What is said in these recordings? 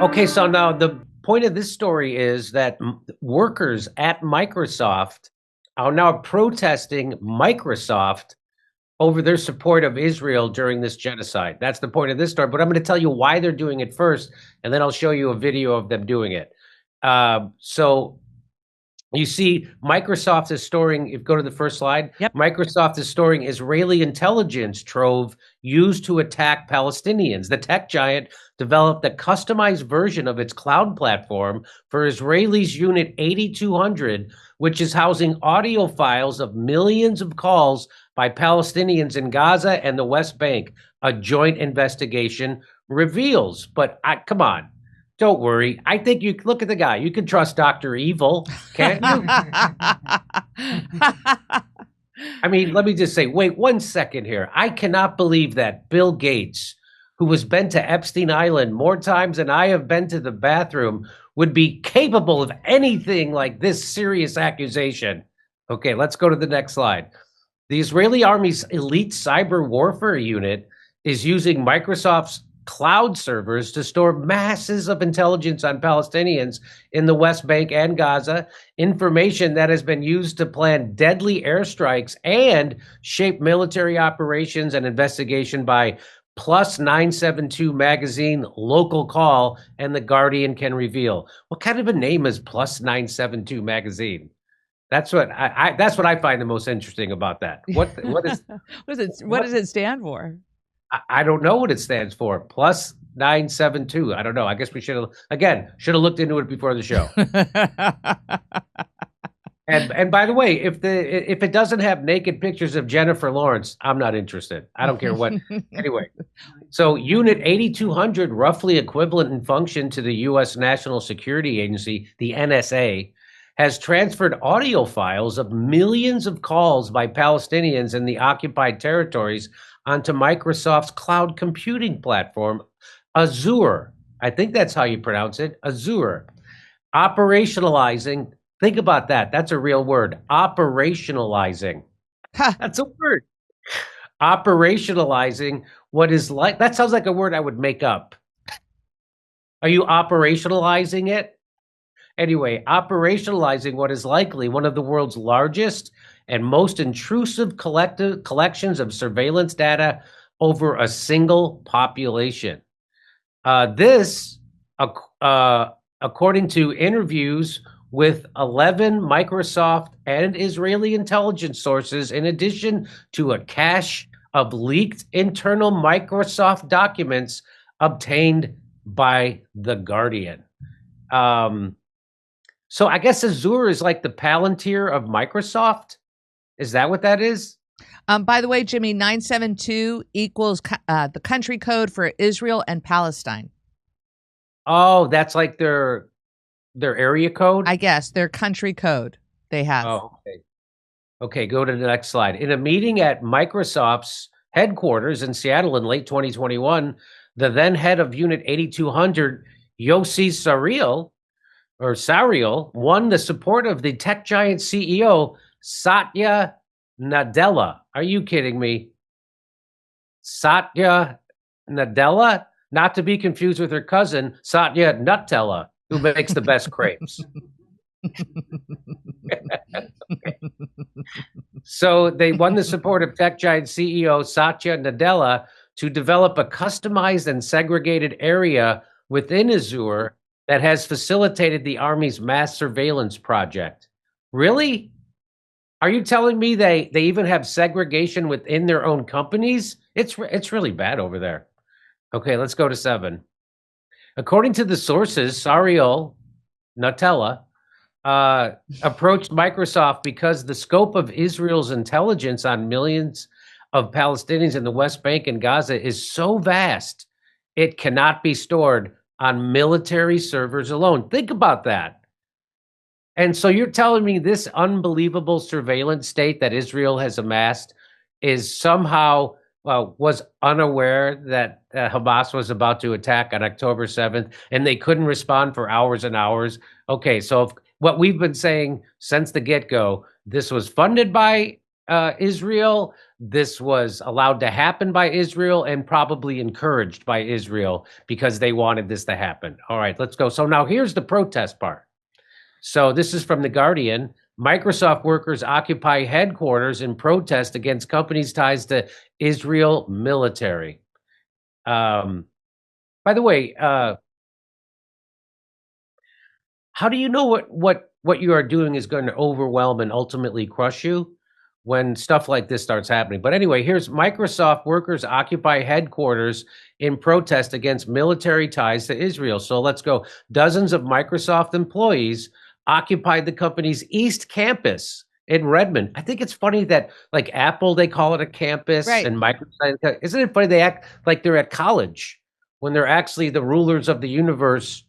Okay, so now the point of this story is that workers at Microsoft are now protesting Microsoft over their support of Israel during this genocide. That's the point of this story. But I'm going to tell you why they're doing it first, and then I'll show you a video of them doing it. So you see, Microsoft is storing, if you go to the first slide, Yep. Microsoft is storing Israeli intelligence trove used to attack Palestinians. The tech giant developed a customized version of its cloud platform for Israelis Unit 8200, which is housing audio files of millions of calls by Palestinians in Gaza and the West Bank. A joint investigation reveals. But come on. Don't worry. I think you look at the guy. You can trust Dr. Evil, can't you? I mean, let me just say, wait 1 second here. I cannot believe that Bill Gates, who has been to Epstein Island more times than I have been to the bathroom, would be capable of anything like this serious accusation. Okay, let's go to the next slide. The Israeli Army's elite cyber warfare unit is using Microsoft's cloud servers to store masses of intelligence on Palestinians in the West Bank and Gaza, information that has been used to plan deadly airstrikes and shape military operations and investigation by Plus 972 magazine, Local Call, and The Guardian can reveal. What kind of a name is Plus 972 magazine? That's what I find the most interesting about that. What does it stand for? I don't know what it stands for. Plus 972. I don't know. I guess we should have looked into it before the show. And by the way, if it doesn't have naked pictures of Jennifer Lawrence, I'm not interested. I don't care what. Anyway, so Unit 8200, roughly equivalent in function to the U.S. National Security Agency, the NSA, has transferred audio files of millions of calls by Palestinians in the occupied territories onto Microsoft's cloud computing platform, Azure. I think that's how you pronounce it, Azure. Operationalizing, think about that. That's a real word, operationalizing. That's a word. Operationalizing what is like, that sounds like a word I would make up. Are you operationalizing it? Anyway, operationalizing what is likely one of the world's largest and most intrusive collections of surveillance data over a single population. This, according to interviews with 11 Microsoft and Israeli intelligence sources, in addition to a cache of leaked internal Microsoft documents obtained by The Guardian. So I guess Azure is like the Palantir of Microsoft. Is that what that is? By the way, Jimmy, 972 equals the country code for Israel and Palestine. Oh, that's like their area code? I guess their country code they have. Oh, okay. Okay, go to the next slide. In a meeting at Microsoft's headquarters in Seattle in late 2021, the then head of Unit 8200, Yossi Sariel, won the support of the tech giant CEO, Satya Nadella. Are you kidding me? Satya Nadella? Not to be confused with her cousin, Satya Nutella, who makes the best crepes. So they won the support of tech giant CEO Satya Nadella to develop a customized and segregated area within Azure that has facilitated the Army's mass surveillance project. Really? Are you telling me they even have segregation within their own companies? It's really bad over there. Okay, let's go to 7. According to the sources, Sariel Nutella approached Microsoft because the scope of Israel's intelligence on millions of Palestinians in the West Bank and Gaza is so vast, it cannot be stored on military servers alone. Think about that. And so you're telling me this unbelievable surveillance state that Israel has amassed is somehow was unaware that Hamas was about to attack on October 7th, and they couldn't respond for hours and hours. Okay, so what we've been saying since the get-go, this was funded by Israel. this was allowed to happen by Israel and probably encouraged by Israel because they wanted this to happen. All right, let's go. So now here's the protest part. So this is from The Guardian. Microsoft workers occupy headquarters in protest against companies' ties to Israel military. By the way, how do you know what you are doing is going to overwhelm and ultimately crush you when stuff like this starts happening? But anyway, here's Microsoft workers occupy headquarters in protest against military ties to Israel. So let's go. Dozens of Microsoft employees occupied the company's East Campus in Redmond. I think it's funny that like Apple, they call it a campus, Right. and Microsoft, isn't it funny they act like they're at college when they're actually the rulers of the universe,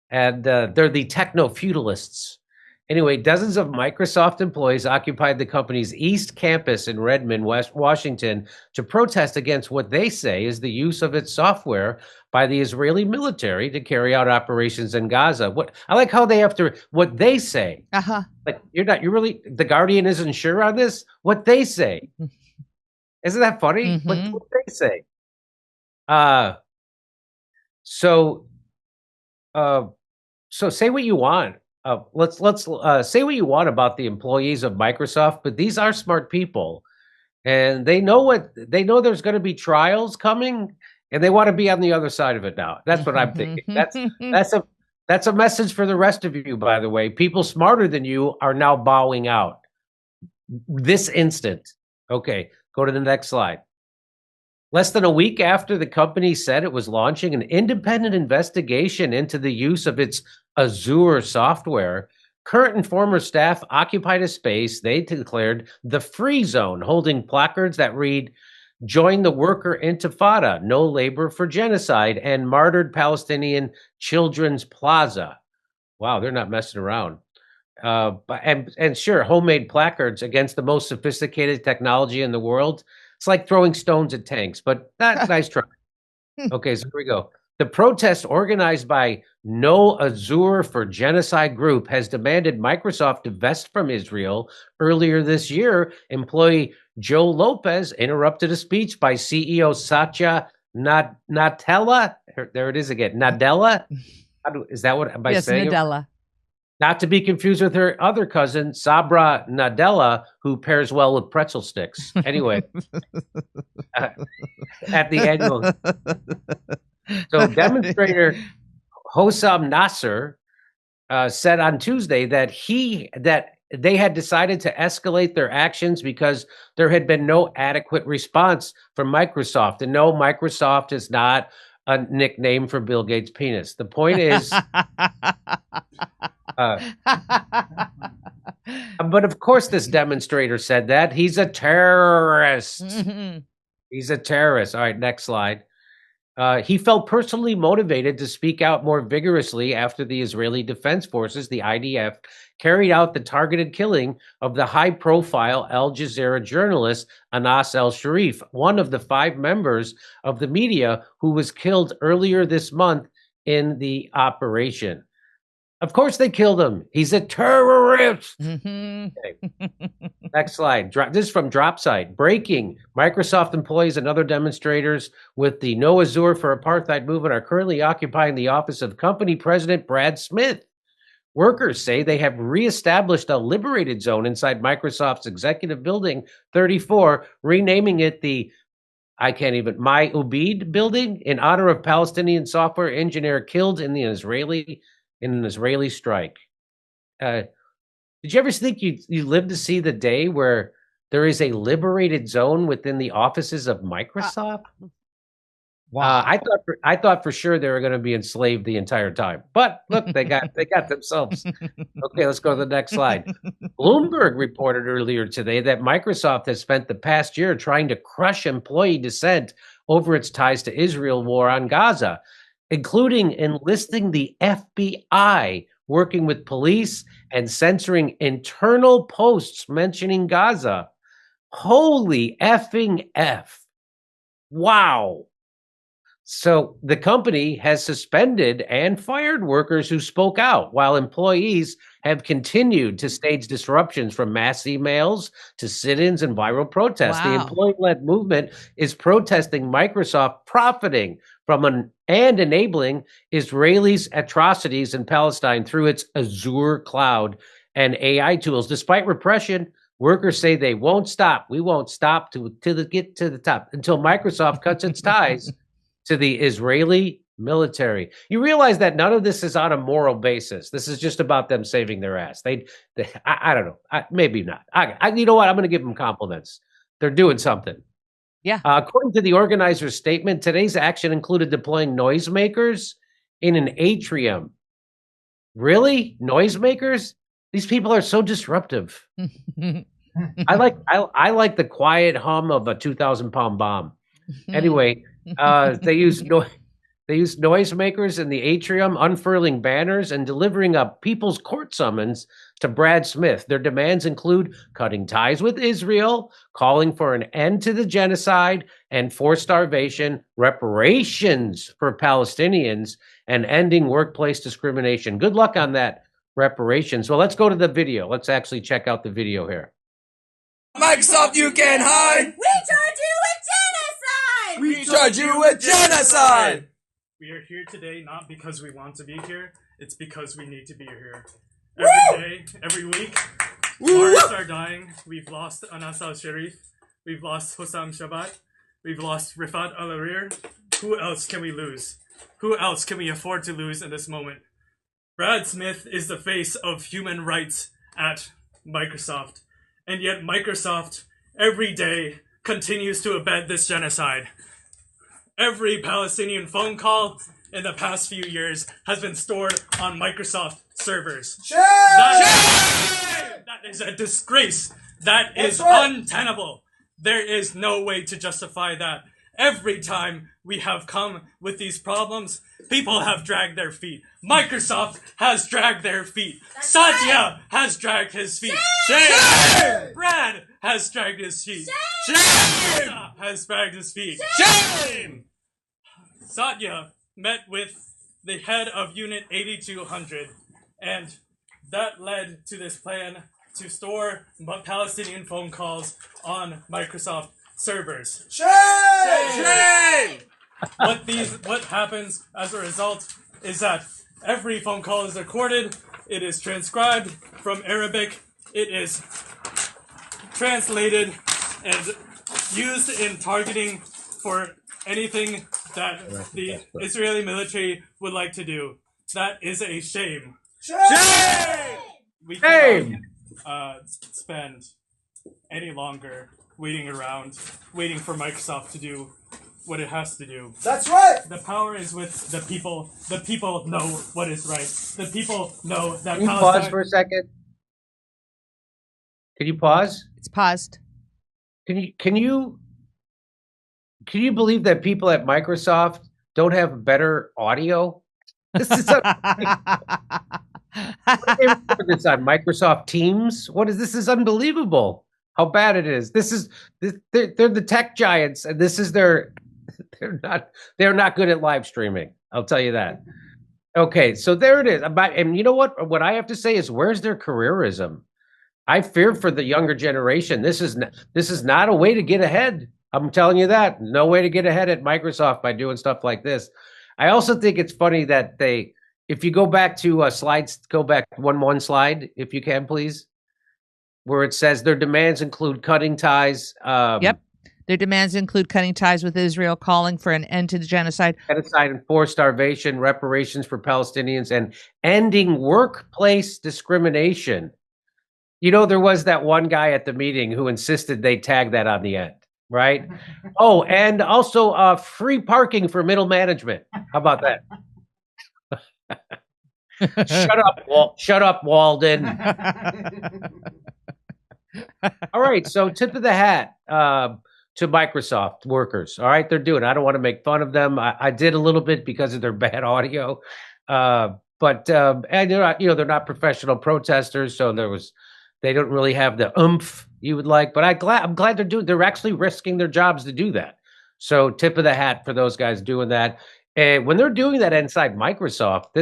and they're the techno-feudalists. Anyway, dozens of Microsoft employees occupied the company's East Campus in Redmond, West Washington, to protest against what they say is the use of its software by the Israeli military to carry out operations in Gaza. What I like how they have to what they say. Like you're really The Guardian isn't sure on this. What they say. Isn't that funny? What they say. So say what you want. Let's say what you want about the employees of Microsoft, but these are smart people, and they know there's going to be trials coming, and they want to be on the other side of it now. That's what I'm thinking. That's a message for the rest of you, by the way. People smarter than you are now bowing out this instant. Okay, go to the next slide. Less than a week after the company said it was launching an independent investigation into the use of its Azure software, current and former staff occupied a space they declared the free zone, holding placards that read, "Join the worker intifada, no labor for genocide," and "Martyred Palestinian Children's Plaza." Wow, they're not messing around. And sure, homemade placards against the most sophisticated technology in the world. It's like throwing stones at tanks, but nice try. Okay, so here we go. The protest organized by No Azure for Genocide Group has demanded Microsoft divest from Israel. Earlier this year, employee Joe Lopez interrupted a speech by CEO Satya Nadella. There it is again. Nadella? Is that what am I saying? Yes, Nadella. Not to be confused with her other cousin, Sabra Nadella, who pairs well with pretzel sticks. Anyway, at the annual. So demonstrator Hossam Nasser said on Tuesday that they had decided to escalate their actions because there had been no adequate response from Microsoft. And no, Microsoft is not a nickname for Bill Gates' penis. The point is... but of course, this demonstrator said that. He's a terrorist. He's a terrorist. All right, next slide. He felt personally motivated to speak out more vigorously after the Israeli Defense Forces, the IDF, carried out the targeted killing of the high-profile Al Jazeera journalist Anas al-Sharif, one of the 5 members of the media who was killed earlier this month in the operation. Of course they killed him. He's a terrorist. Okay. Next slide. This is from Dropsite. Breaking. Microsoft employees and other demonstrators with the No Azure for Apartheid movement are currently occupying the office of company president Brad Smith. Workers say they have reestablished a liberated zone inside Microsoft's executive building 34, renaming it the My Ubaid building in honor of Palestinian software engineer killed in an Israeli strike. Did you ever think you live to see the day where there is a liberated zone within the offices of Microsoft? Wow. I thought for sure they were going to be enslaved the entire time. But look, they got themselves. Okay, let's go to the next slide. Bloomberg reported earlier today that Microsoft has spent the past year trying to crush employee dissent over its ties to Israel war on Gaza, including enlisting the FBI, working with police, and censoring internal posts mentioning Gaza. Holy effing F. Wow. So the company has suspended and fired workers who spoke out, while employees have continued to stage disruptions from mass emails to sit-ins and viral protests. The Wow. employee-led movement is protesting Microsoft profiting from and enabling Israelis' atrocities in Palestine through its Azure cloud and AI tools. Despite repression, workers say they won't stop. We won't stop to get to the top until Microsoft cuts its ties to the Israeli military. You realize that none of this is on a moral basis. This is just about them saving their ass. I don't know. Maybe not. You know what? I'm going to give them compliments. They're doing something. Yeah. According to the organizer's statement, today's action included deploying noisemakers in an atrium. Really? Noisemakers? These people are so disruptive. I like the quiet hum of a 2,000-pound bomb. Anyway, they use noisemakers in the atrium, unfurling banners, and delivering a people's court summons to Brad Smith. Their demands include cutting ties with Israel, calling for an end to the genocide and forced starvation, reparations for Palestinians, and ending workplace discrimination. Good luck on that, reparations. Well, let's go to the video. Let's actually check out the video here. Microsoft, you can hide! We charge you with genocide! We are here today not because we want to be here, it's because we need to be here. Every day, every week, martyrs are dying. We've lost Anas al-Sharif, we've lost Hussam Shabat, we've lost Rifat al-Arir. Who else can we lose? Who else can we afford to lose in this moment? Brad Smith is the face of human rights at Microsoft, and yet Microsoft every day continues to abet this genocide. Every Palestinian phone call in the past few years has been stored on Microsoft servers. That is a disgrace. That is untenable. There is no way to justify that. Every time we have come with these problems, people have dragged their feet. Microsoft has dragged their feet. Satya has dragged his feet. Shame! Brad has dragged his feet. Shame! Has dragged his feet. Shame! Satya met with the head of Unit 8200, and that led to this plan to store Palestinian phone calls on Microsoft servers. Shame! Shame! What happens as a result is that every phone call is recorded, it is transcribed from Arabic, it is translated and used in targeting for anything that the Israeli military would like to do. That is a shame. Shame! We cannot spend any longer waiting around, waiting for Microsoft to do what it has to do. That's right! The power is with the people. The people know what is right. The people know that Can you Palestine... pause for a second? Can you pause? It's paused. Can you believe that people at Microsoft don't have better audio? This is this on Microsoft Teams. This is unbelievable. How bad it is. They're the tech giants, and this is they're not good at live streaming. I'll tell you that. Okay, so there it is. And you know what? What I have to say is, where's their careerism? I fear for the younger generation. This is not a way to get ahead. I'm telling you that. No way to get ahead at Microsoft by doing stuff like this. I also think it's funny that if you go back to slides, go back one slide, if you can, please, where it says their demands include cutting ties. Yep. Their demands include cutting ties with Israel, calling for an end to the genocide. Genocide and forced starvation, reparations for Palestinians, and ending workplace discrimination. You know, there was that one guy at the meeting who insisted they tag that on the end, right? Oh, and also free parking for middle management. How about that? Shut up, Walden. All right, so tip of the hat to Microsoft workers. All right, they're doing it. I don't want to make fun of them. I did a little bit because of their bad audio, but and they're not professional protesters, so they don't really have the oomph you would like. But I'm glad they're actually risking their jobs to do that. So tip of the hat for those guys doing that. And when they're doing that inside Microsoft,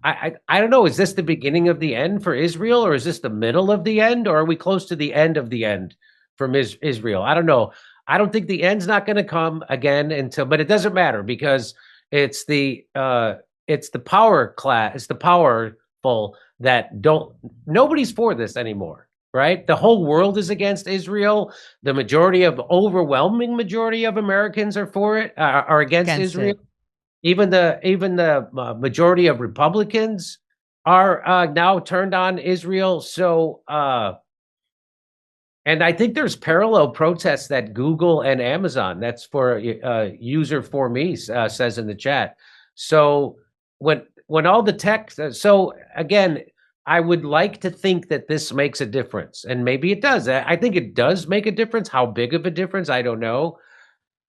I don't know, is this the beginning of the end for Israel, or is this the middle of the end, or are we close to the end of the end from Israel? I don't know. I don't think the end's not going to come again until, but it doesn't matter because it's the power class, it's the powerful that nobody's for this anymore, right? The whole world is against Israel. The overwhelming majority of Americans are for it, are against Israel. Even the majority of Republicans are now turned on Israel. So, and I think there's parallel protests that Google and Amazon, that's for user for me, says in the chat. So when all the tech, so again, I would like to think that this makes a difference, and maybe it does. I think it does make a difference. How big of a difference, I don't know.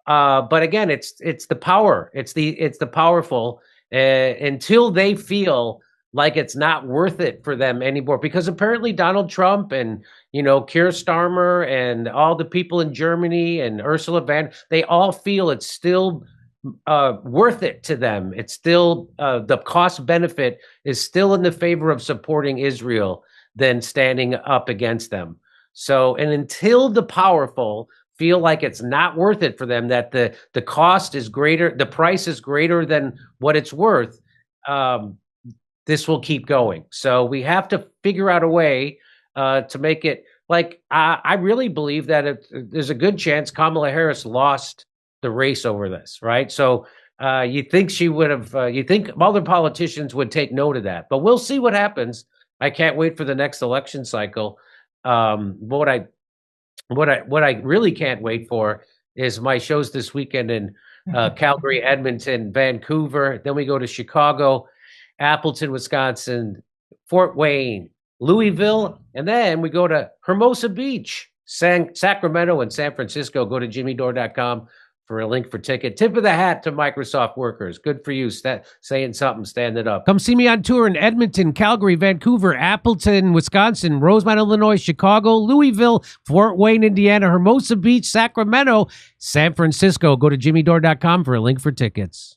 But again, it's the power. It's the powerful until they feel like it's not worth it for them anymore. Because apparently Donald Trump and Keir Starmer and all the people in Germany and Ursula they all feel it's still worth it to them. It's still the cost benefit is still in the favor of supporting Israel than standing up against them. So, and until the powerful feel like it's not worth it for them, that the cost is greater, the price is greater than what it's worth, this will keep going. So we have to figure out a way to make it like, I really believe that there's a good chance Kamala Harris lost the race over this, right? So you think she would have, you think other politicians would take note of that, but we'll see what happens. I can't wait for the next election cycle. What I really can't wait for is my shows this weekend in Calgary, Edmonton, Vancouver. Then we go to Chicago, Appleton, Wisconsin, Fort Wayne, Louisville, and then we go to Hermosa Beach, Sacramento, and San Francisco. Go to jimmydore.com for a link for ticket. Tip of the hat to Microsoft workers. Good for you. Saying something, stand it up. Come see me on tour in Edmonton, Calgary, Vancouver, Appleton, Wisconsin, Rosemont, Illinois, Chicago, Louisville, Fort Wayne, Indiana, Hermosa Beach, Sacramento, San Francisco. Go to jimmydore.com for a link for tickets.